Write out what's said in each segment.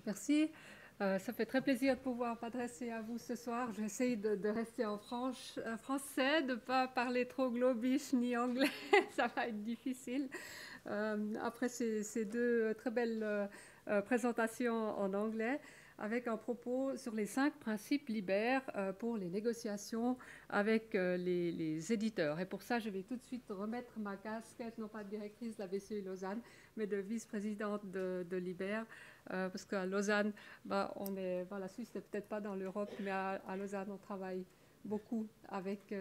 Merci. Ça fait très plaisir de pouvoir m'adresser à vous ce soir. J'essaye de rester en français, de ne pas parler trop globish ni anglais. Ça va être difficile. Après ces deux très belles présentations en anglais, avec un propos sur les 5 principes LIBER pour les négociations avec les éditeurs. Et pour ça, je vais tout de suite remettre ma casquette, non pas de directrice de la BCE Lausanne, mais de vice-présidente de LIBER, parce qu'à Lausanne, la Suisse n'est peut-être pas dans l'Europe, mais à Lausanne, on travaille beaucoup avec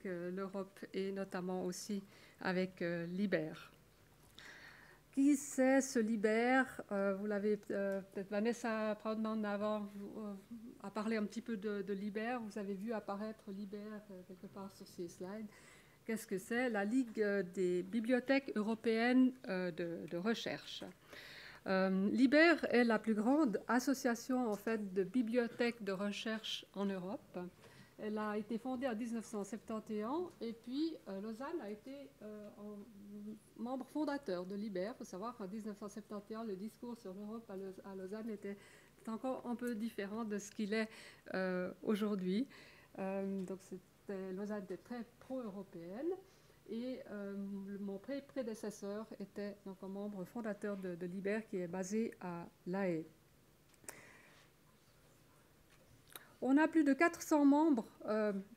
l'Europe et notamment aussi avec LIBER. Qui c'est ce LIBER? Vous l'avez peut-être, Vanessa Proudman avant a parlé un petit peu de LIBER. Vous avez vu apparaître LIBER quelque part sur ces slides. Qu'est-ce que c'est? La Ligue des bibliothèques européennes de recherche. LIBER est la plus grande association en fait, de bibliothèques de recherche en Europe. Elle a été fondée en 1971 et puis Lausanne a été membre fondateur de LIBER. Il faut savoir qu'en 1971, le discours sur l'Europe à Lausanne était encore un peu différent de ce qu'il est aujourd'hui. Donc Lausanne était très pro-européenne. Et mon prédécesseur était donc un membre fondateur de LIBER qui est basé à La Haye. On a plus de 400 membres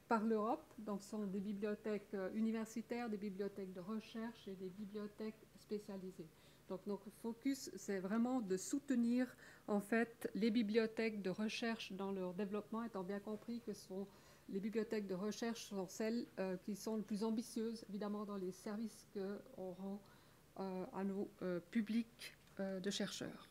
par l'Europe, donc ce sont des bibliothèques universitaires, des bibliothèques de recherche et des bibliothèques spécialisées. Donc notre focus, c'est vraiment de soutenir en fait les bibliothèques de recherche dans leur développement, étant bien compris que les bibliothèques de recherche sont celles qui sont les plus ambitieuses, évidemment, dans les services qu'on rend à nos publics de chercheurs.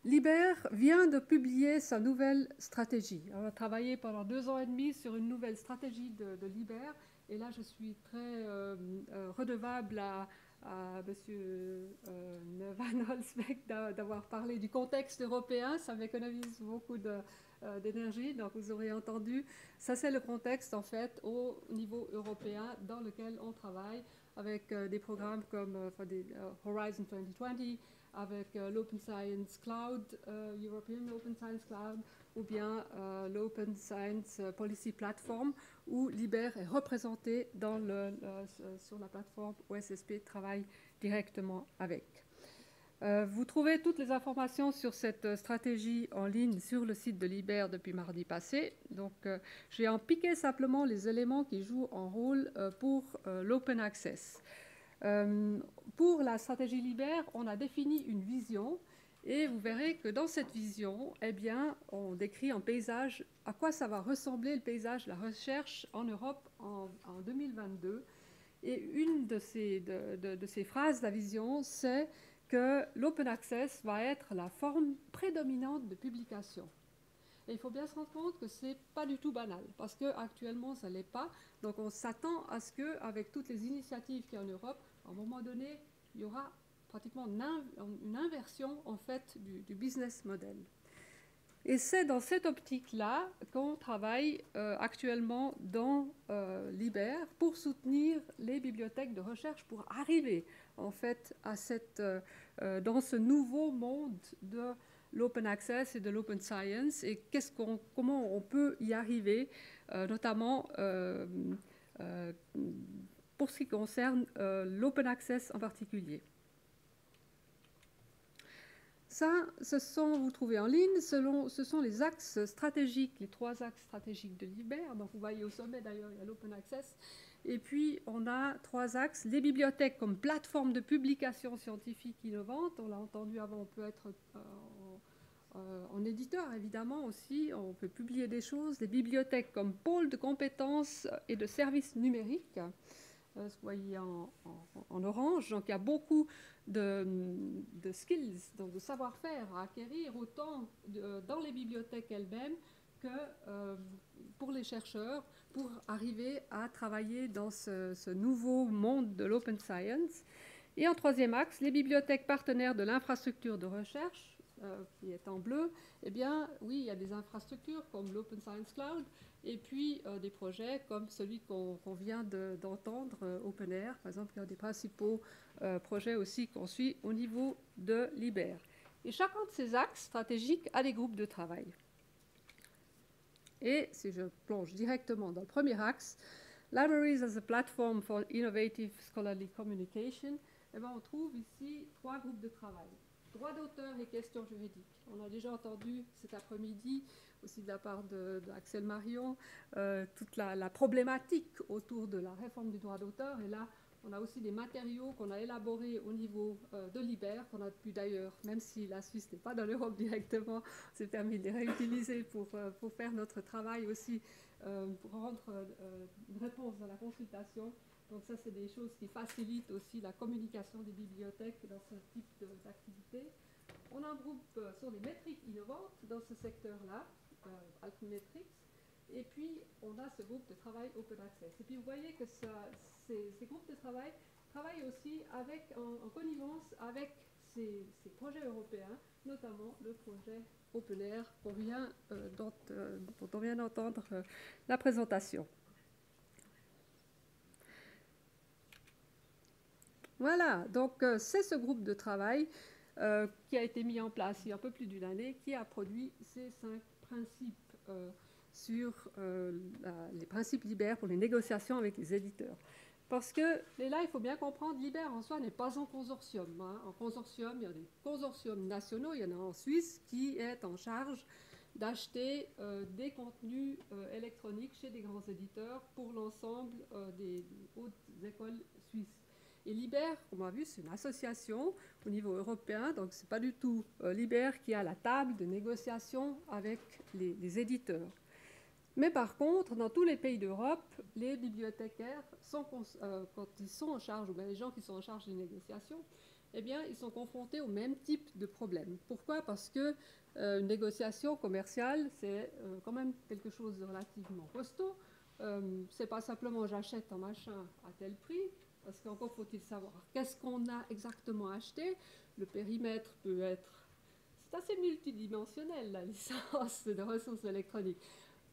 LIBER vient de publier sa nouvelle stratégie. On a travaillé pendant 2 ans et demi sur une nouvelle stratégie de LIBER. Et là, je suis très redevable à M. Van Holzbeck d'avoir parlé du contexte européen. Ça m'économise beaucoup d'énergie. Donc, vous aurez entendu. Ça, c'est le contexte, en fait, au niveau européen dans lequel on travaille avec des programmes comme Horizon 2020, avec l'Open Science Cloud, European Open Science Cloud, ou bien l'Open Science Policy Platform, où LIBER est représenté sur la plateforme OSSP travaille directement avec. Vous trouvez toutes les informations sur cette stratégie en ligne sur le site de LIBER depuis mardi passé. Donc, j'ai en piqué simplement les éléments qui jouent un rôle pour l'open access. Pour la stratégie LIBER, on a défini une vision et vous verrez que dans cette vision, eh bien, on décrit un paysage, à quoi ça va ressembler le paysage de la recherche en Europe en 2022. Et une de ces phrases de la vision, c'est que l'open access va être la forme prédominante de publication. Et il faut bien se rendre compte que ce n'est pas du tout banal, parce qu'actuellement, ça ne l'est pas. Donc on s'attend à ce qu'avec toutes les initiatives qu'il y a en Europe, à un moment donné, il y aura pratiquement une inversion en fait du business model. Et c'est dans cette optique-là qu'on travaille actuellement dans LIBER pour soutenir les bibliothèques de recherche pour arriver en fait dans ce nouveau monde de l'open access et de l'open science et comment on peut y arriver, notamment pour ce qui concerne l'open access en particulier. Ça, vous trouvez en ligne, ce sont les axes stratégiques, les 3 axes stratégiques de LIBER. Donc vous voyez au sommet d'ailleurs, il y a l'open access. Et puis on a 3 axes, les bibliothèques comme plateforme de publication scientifique innovante. On l'a entendu avant, on peut être en éditeur évidemment aussi, on peut publier des choses. Les bibliothèques comme pôle de compétences et de services numériques. Vous voyez en orange, donc il y a beaucoup de skills, donc de savoir-faire à acquérir, autant dans les bibliothèques elles-mêmes que pour les chercheurs, pour arriver à travailler dans ce nouveau monde de l'open science. Et en 3e axe, les bibliothèques partenaires de l'infrastructure de recherche, qui est en bleu, eh bien, oui, il y a des infrastructures comme l'Open Science Cloud, et puis des projets comme celui qu'on vient d'entendre, OpenAir, par exemple, qui est un des principaux projets aussi qu'on suit au niveau de LIBER. Et chacun de ces axes stratégiques a des groupes de travail. Et si je plonge directement dans le premier axe, Libraries as a platform for innovative scholarly communication, eh bien, on trouve ici 3 groupes de travail. Droit d'auteur et questions juridiques. On a déjà entendu cet après-midi, aussi de la part d'Axel Marion, toute la problématique autour de la réforme du droit d'auteur. Et là, on a aussi des matériaux qu'on a élaborés au niveau de l'IBER, qu'on a pu d'ailleurs, même si la Suisse n'est pas dans l'Europe directement, on s'est permis de les réutiliser pour faire notre travail aussi, pour rendre une réponse dans la consultation. Donc ça, c'est des choses qui facilitent aussi la communication des bibliothèques dans ce type d'activité. On a un groupe sur les métriques innovantes dans ce secteur-là, Altmetrics. Et puis, on a ce groupe de travail Open Access. Et puis, vous voyez que ces groupes de travail travaillent aussi en connivence avec ces projets européens, notamment le projet OpenAir dont on vient d'entendre la présentation. Voilà, donc c'est ce groupe de travail qui a été mis en place il y a un peu plus d'une année, qui a produit ces 5 principes sur les principes LIBER pour les négociations avec les éditeurs. Parce que là, il faut bien comprendre, LIBER en soi n'est pas un consortium. Hein. En consortium, il y a des consortiums nationaux, il y en a en Suisse qui est en charge d'acheter des contenus électroniques chez des grands éditeurs pour l'ensemble des hautes écoles suisses. Et LIBER, comme on a vu, c'est une association au niveau européen, donc ce n'est pas du tout LIBER qui a la table de négociation avec les éditeurs. Mais par contre, dans tous les pays d'Europe, les bibliothécaires, quand ils sont en charge, ou bien les gens qui sont en charge des négociations, eh bien, ils sont confrontés au même type de problème. Pourquoi? Parce que une négociation commerciale, c'est quand même quelque chose de relativement costaud. C'est pas simplement j'achète un machin à tel prix, parce qu'encore faut-il savoir qu'est-ce qu'on a exactement acheté. Le périmètre peut être... C'est assez multidimensionnel, la licence de ressources électroniques.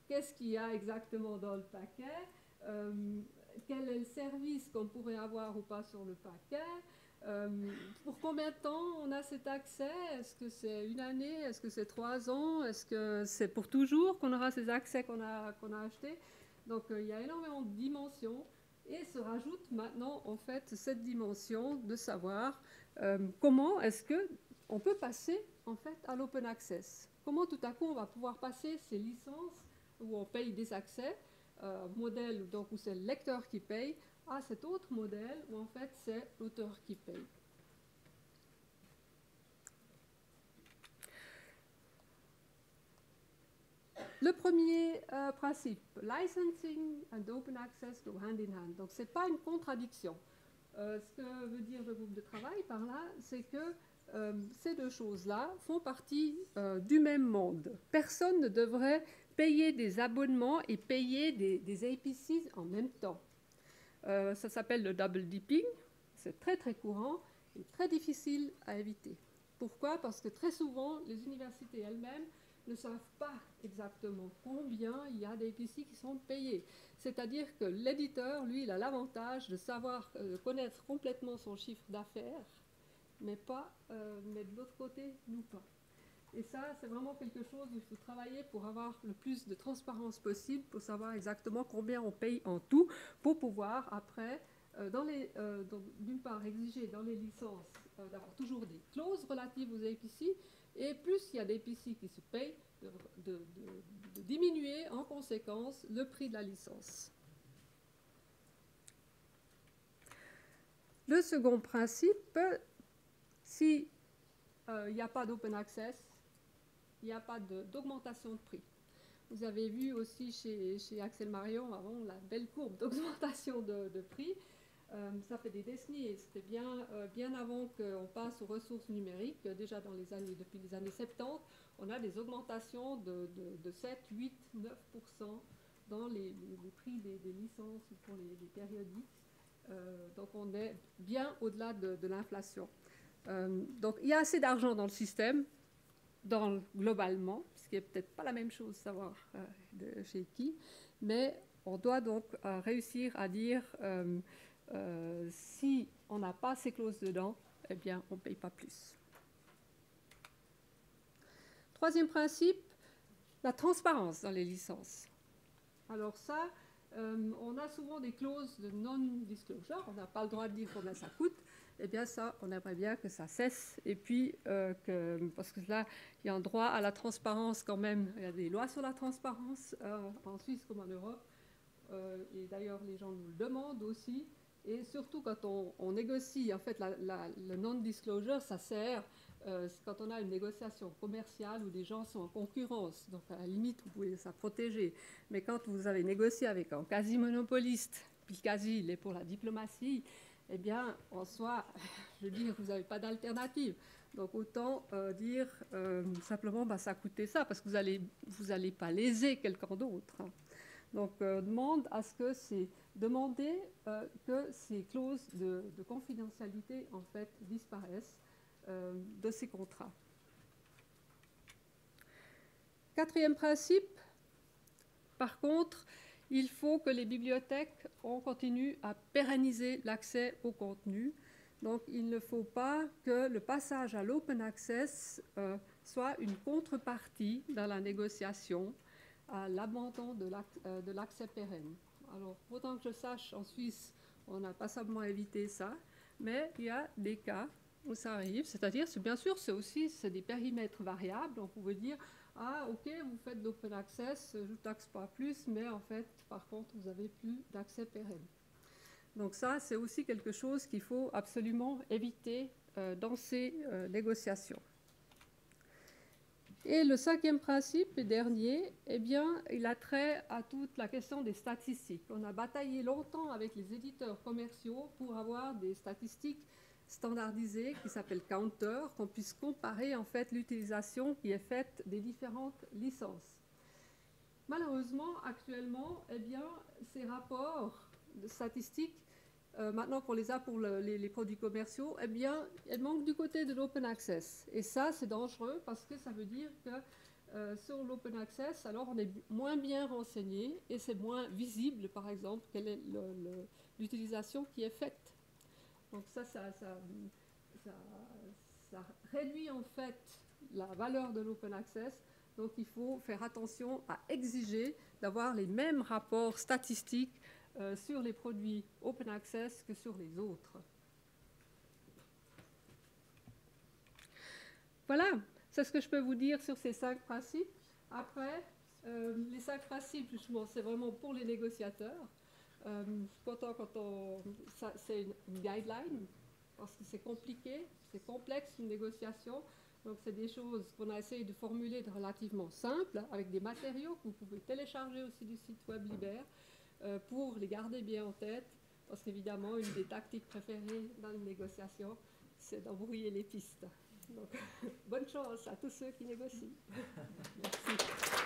Qu'est-ce qu'il y a exactement dans le paquet, quel est le service qu'on pourrait avoir ou pas sur le paquet, pour combien de temps on a cet accès, est-ce que c'est une année, est-ce que c'est 3 ans, est-ce que c'est pour toujours qu'on aura ces accès qu'on a achetés. Donc il y a énormément de dimensions et se rajoute maintenant en fait cette dimension de savoir comment est-ce qu'on peut passer en fait à l'open access. Comment tout à coup on va pouvoir passer ces licences où on paye des accès, modèle donc où c'est le lecteur qui paye, à cet autre modèle où en fait c'est l'auteur qui paye. Le premier principe, licensing and open access go hand in hand. Donc ce n'est pas une contradiction. Ce que veut dire le groupe de travail par là, c'est que ces deux choses-là font partie du même monde. Personne ne devrait payer des abonnements et payer des APCs en même temps. Ça s'appelle le double dipping. C'est très très courant et très difficile à éviter. Pourquoi? Parce que très souvent, les universités elles-mêmes ne savent pas exactement combien il y a d'APC qui sont payés. C'est-à-dire que l'éditeur, lui, il a l'avantage de savoir connaître complètement son chiffre d'affaires, mais de l'autre côté, nous pas. Et ça, c'est vraiment quelque chose où il faut travailler pour avoir le plus de transparence possible, pour savoir exactement combien on paye en tout, pour pouvoir après, d'une part, exiger dans les licences d'avoir toujours des clauses relatives aux APC, et plus il y a d'APC qui se payent, de diminuer en conséquence le prix de la licence. Le second principe, si il n'y a pas d'open access, il n'y a pas d'augmentation de prix. Vous avez vu aussi chez Axel Marion avant la belle courbe d'augmentation de prix. Ça fait des décennies et c'était bien avant qu'on passe aux ressources numériques. Déjà depuis les années 70, on a des augmentations de 7, 8, 9% dans les prix des licences ou pour les périodiques. Donc on est bien au-delà de l'inflation. Donc il y a assez d'argent dans le système, globalement, ce qui n'est peut-être pas la même chose, savoir chez qui, mais on doit donc réussir à dire si on n'a pas ces clauses dedans, eh bien on ne paye pas plus. Troisième principe, la transparence dans les licences. Alors ça, on a souvent des clauses de non-disclosure, on n'a pas le droit de dire combien ça coûte. Eh bien ça, on aimerait bien que ça cesse, et puis parce que là, il y a un droit à la transparence quand même, il y a des lois sur la transparence en Suisse comme en Europe, et d'ailleurs les gens nous le demandent aussi, et surtout quand on négocie, en fait le non-disclosure, ça sert quand on a une négociation commerciale où des gens sont en concurrence, donc à la limite vous pouvez ça protéger, mais quand vous avez négocié avec un quasi-monopoliste, puis quasi il est pour la diplomatie, eh bien, en soi, je veux dire, vous n'avez pas d'alternative. Donc, autant dire simplement, bah, ça a coûté ça, parce que vous allez pas léser quelqu'un d'autre. Hein. Donc, demande à ce que demander que ces clauses de confidentialité, en fait, disparaissent de ces contrats. Quatrième principe, par contre, il faut que les bibliothèques continuent à pérenniser l'accès au contenu. Donc, il ne faut pas que le passage à l'open access soit une contrepartie dans la négociation à l'abandon de l'accès pérenne. Alors, autant que je sache, en Suisse, on n'a pas simplement évité ça, mais il y a des cas où ça arrive. C'est-à-dire, bien sûr, c'est des périmètres variables. On pouvait dire, ah, ok, vous faites d'open access, je ne taxe pas plus, mais en fait, par contre, vous n'avez plus d'accès pérenne. Donc ça, c'est aussi quelque chose qu'il faut absolument éviter dans ces négociations. Et le cinquième principe, et dernier, eh bien, il a trait à toute la question des statistiques. On a bataillé longtemps avec les éditeurs commerciaux pour avoir des statistiques standardisées qui s'appellent Counter, qu'on puisse comparer en fait l'utilisation qui est faite des différentes licences. Malheureusement, actuellement, eh bien, ces rapports de statistiques, maintenant qu'on les a pour les produits commerciaux, eh bien, elles manquent du côté de l'open access. Et ça, c'est dangereux parce que ça veut dire que sur l'open access, alors on est moins bien renseigné et c'est moins visible, par exemple, quelle est l'utilisation qui est faite. Donc ça réduit en fait la valeur de l'open access. Donc il faut faire attention à exiger d'avoir les mêmes rapports statistiques sur les produits open access que sur les autres. Voilà, c'est ce que je peux vous dire sur ces 5 principes. Après, les 5 principes, justement, c'est vraiment pour les négociateurs. C'est une guideline, parce que c'est compliqué, c'est complexe une négociation. Donc c'est des choses qu'on a essayé de formuler de relativement simples, avec des matériaux que vous pouvez télécharger aussi du site web Liber, pour les garder bien en tête, parce qu'évidemment, une des tactiques préférées dans une négociation, c'est d'embrouiller les pistes. Donc, bonne chance à tous ceux qui négocient. Merci.